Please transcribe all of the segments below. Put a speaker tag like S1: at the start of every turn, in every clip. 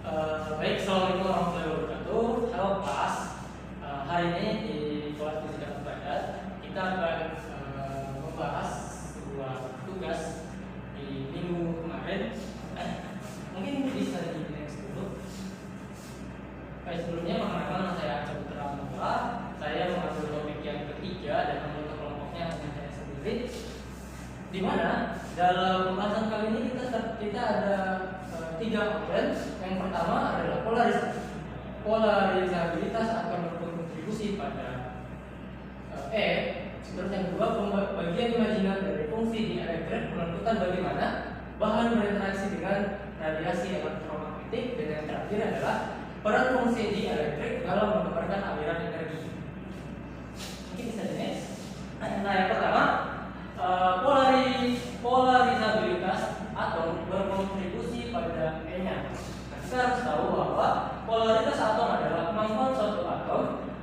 S1: Baik, assalamualaikum warahmatullahi wabarakatuh. Halo kelas. Hari ini di kelas fisika padat kita akan membahas sebuah tugas di minggu kemarin. Mungkin bisa di next dulu. Sebelumnya perkenalkan nama saya Aceh Putra Mula. Saya mengambil topik yang ketiga dan menurut kelompoknya hanya saya sendiri. Di mana dalam pembahasan kali ini kita ada tiga objek. Yang pertama adalah polarisabilitas akan berkontribusi pada E. Terus yang kedua, bagian imajiner dari fungsi di elektrik menentukan bagaimana bahan berinteraksi dengan radiasi elektromagnetik. Dan yang terakhir adalah peran fungsi di elektrik dalam menggambarkan aliran energi. Mungkin bisa di next. Nah, yang pertama, polarisabilitas atom berkontribusi pada E-nya. Nah, kita harus tahu bahwa polaritas atom adalah kemampuan suatu atom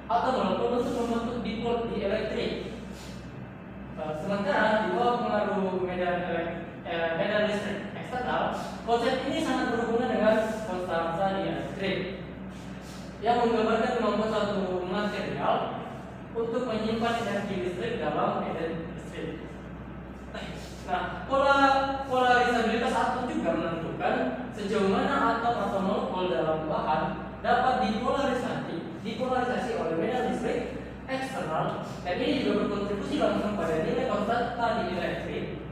S1: atau molekul untuk membentuk dipol di elektrik. Sementara di bawah pengaruh medan listrik eksternal, konsep ini sangat berhubungan dengan konstansa di elektrik yang menggambarkan kemampuan suatu material untuk menyimpan energi listrik dalam medan listrik. Nah, polarisabilitas atom juga menentukan sejauh mana atom atau molekul dalam bahan dapat dipolarisasi oleh medan listrik eksternal, dan ini juga berkontribusi langsung pada nilai konstanta di elektrik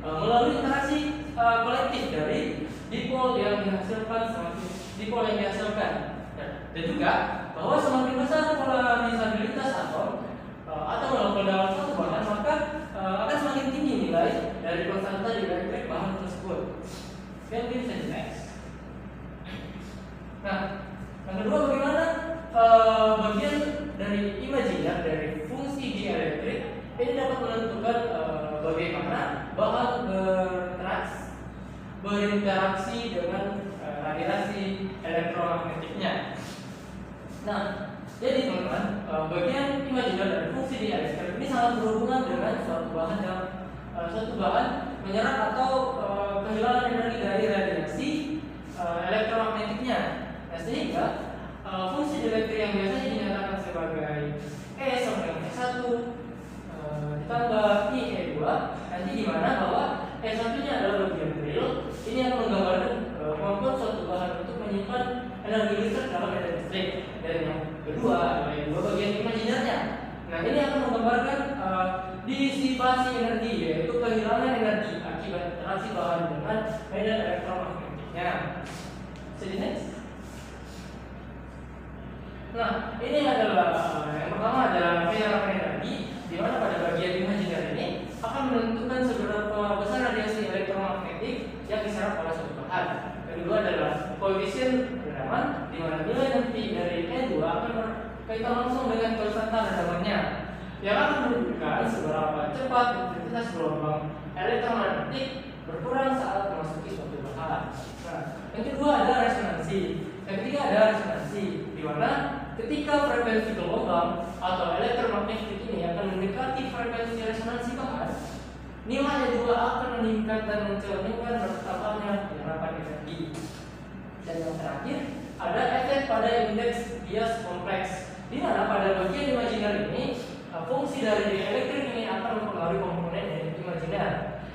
S1: melalui interaksi kolektif dari dipol yang dihasilkan dan juga bahwa semakin besar polarisabilitas atom atau molekul dalam satu bahan, maka akan semakin tinggi nilai dari konstanta di elektrik bahan tersebut. Oke, bisa di next. Nah, yang kedua, bagaimana bagian dari imajiner dari fungsi di elektrik ini dapat menentukan bagaimana bahan berinteraksi dengan radiasi elektromagnetiknya. Nah, jadi teman-teman, bagian imajiner dari fungsi di elektrik ini sangat berhubungan dengan suatu bahan menyerap atau kehilangan energi dari radiasi elektromagnetiknya. Nah, sehingga fungsi di elektrik yang biasanya dinyatakan sebagai E sama dengan E1 ditambah I E2, nanti di mana bahwa E1 nya adalah bagian real. Ini akan menggambarkan kemampuan suatu bahan untuk menyimpan energi listrik dalam medan listrik. Dan yang kedua adalah yang dua bagian imajinernya. Nah, ini akan menggambarkan disipasi energi, yaitu kehilangan energi akibat interaksi bahan dengan medan elektromagnetiknya. Jadi next. Nah, ini adalah yang pertama adalah penyerapan energi, di mana pada bagian imajiner ini akan menentukan seberapa besar radiasi elektromagnetik yang diserap oleh suatu bahan. Yang kedua adalah koefisien redaman, di mana nilai nanti dari E2 akan berkaitan langsung dengan konstanta redamannya, yang akan menunjukkan seberapa cepat intensitas gelombang elektromagnetik berkurang saat memasuki suatu bahan. Nah, yang kedua adalah resonansi. Yang ketiga adalah resonansi, di mana ketika frekuensi gelombang atau elektromagnetik ini akan mendekati frekuensi resonansi bahan, nilainya juga akan meningkat dan mencerminkan bertambahnya penyerapan energi. Dan yang terakhir ada efek pada indeks bias kompleks, di mana pada bagian imajiner ini fungsi dari elektrik ini akan mempengaruhi komponen dari imajiner.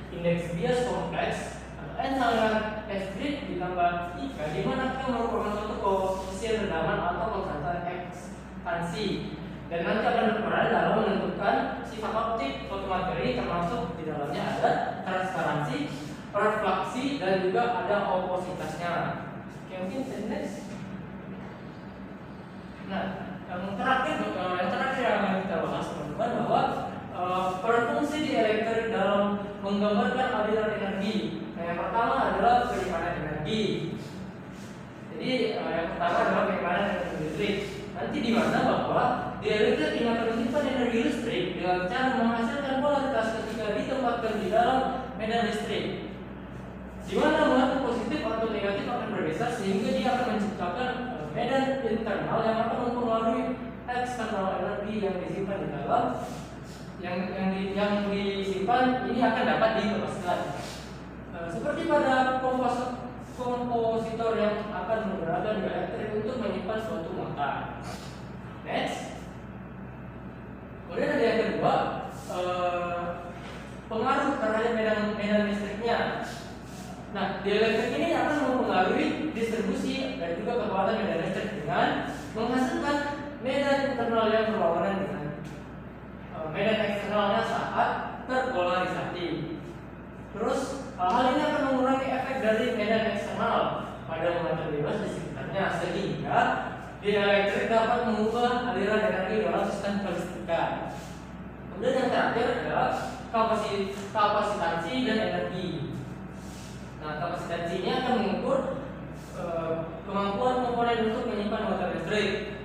S1: Indeks bias kompleks N sama S ditambah I, di mana Q merupakan suatu koefisien redaman atau konstanta ekspansi, dan nanti akan berperan dalam menentukan sifat optik suatu materi, termasuk di dalamnya ada transparansi, refleksi, dan juga ada opositasnya. Oke, mungkin next. Nah, yang terakhir yang kita bahas teman-teman, bahwa berfungsi di elektrik dalam menggambarkan aliran energi. Nah, yang pertama adalah penyimpanan energi. Jadi yang pertama adalah penyimpanan energi listrik. Nanti di mana bahwa di elektrik ini akan menyimpan energi listrik dengan cara menghasilkan polaritas ketika ditempatkan di dalam medan listrik, di mana muatan positif atau negatif akan bergeser, sehingga dia akan menciptakan medan internal yang akan mempengaruhi eksternal energi yang disimpan di dalam yang disimpan ini akan dapat dilepaskan. Seperti pada kompositor yang akan menggunakan dieletrik untuk menyimpan suatu massa. Next. Kemudian ada yang kedua, pengaruh terhadap medan listriknya. Nah, dieletrik ini akan mempengaruhi distribusi dan juga kekuatan medan listrik dengan menghasilkan medan internal yang berlawanan dengan medan eksternalnya saat terpolarisasi. Terus hal ini akan mengurangi efek dari medan eksternal pada momentum bebas di sekitarnya, sehingga dieletrik dapat mengubah aliran energi dalam sistem kelistrikan. Kemudian yang terakhir adalah kapasitansi dan energi. Nah, kapasitansi ini akan mengukur kemampuan komponen untuk menyimpan motor listrik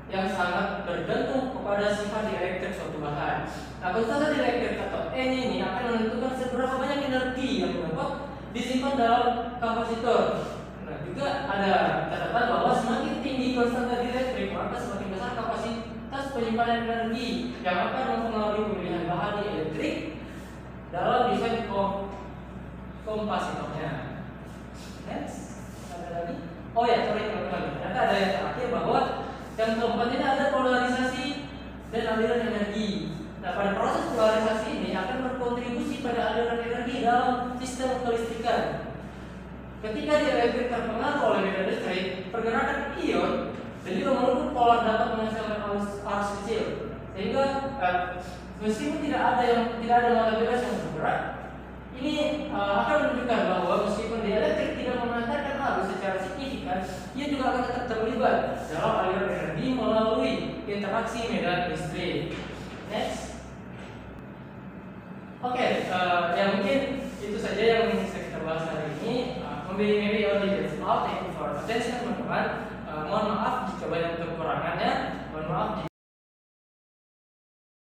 S1: yang sangat bergantung kepada sifat dieletrik suatu bahan. Nah, konstanta dieletrik atau N ini akan menentukan seberapa banyak energi yang dapat disimpan dalam kapasitor. Nah, juga ada catatan bahwa semakin tinggi konstanta dieletrik, maka semakin besar kapasitas penyimpanan energi yang akan mempengaruhi pemilihan bahan dieletrik dalam desain kompasitornya. Next, ada lagi? Oh ya, sorry lagi. Ternyata ada yang terakhir bahwa yang keempat ini ada polarisasi dan aliran energi. Nah, pada proses polarisasi ini akan berkontribusi pada aliran energi dalam sistem kelistrikan. Ketika dieletrik terpengaruh oleh medan listrik, pergerakan ion dan juga molekul polar dapat menghasilkan arus kecil, sehingga meskipun tidak ada massa bebas yang bergerak, ini akan menunjukkan bahwa meskipun dieletrik tidak mengantarkan arus secara signifikan, ia juga akan tetap terlibat dalam aliran energi melalui interaksi medan listrik. Next. Oke, ya mungkin itu saja yang bisa kita bahas hari ini. Maybe only that's all. Thank you for attention, teman-teman. Mohon maaf jika banyak kekurangannya. Mohon maaf jika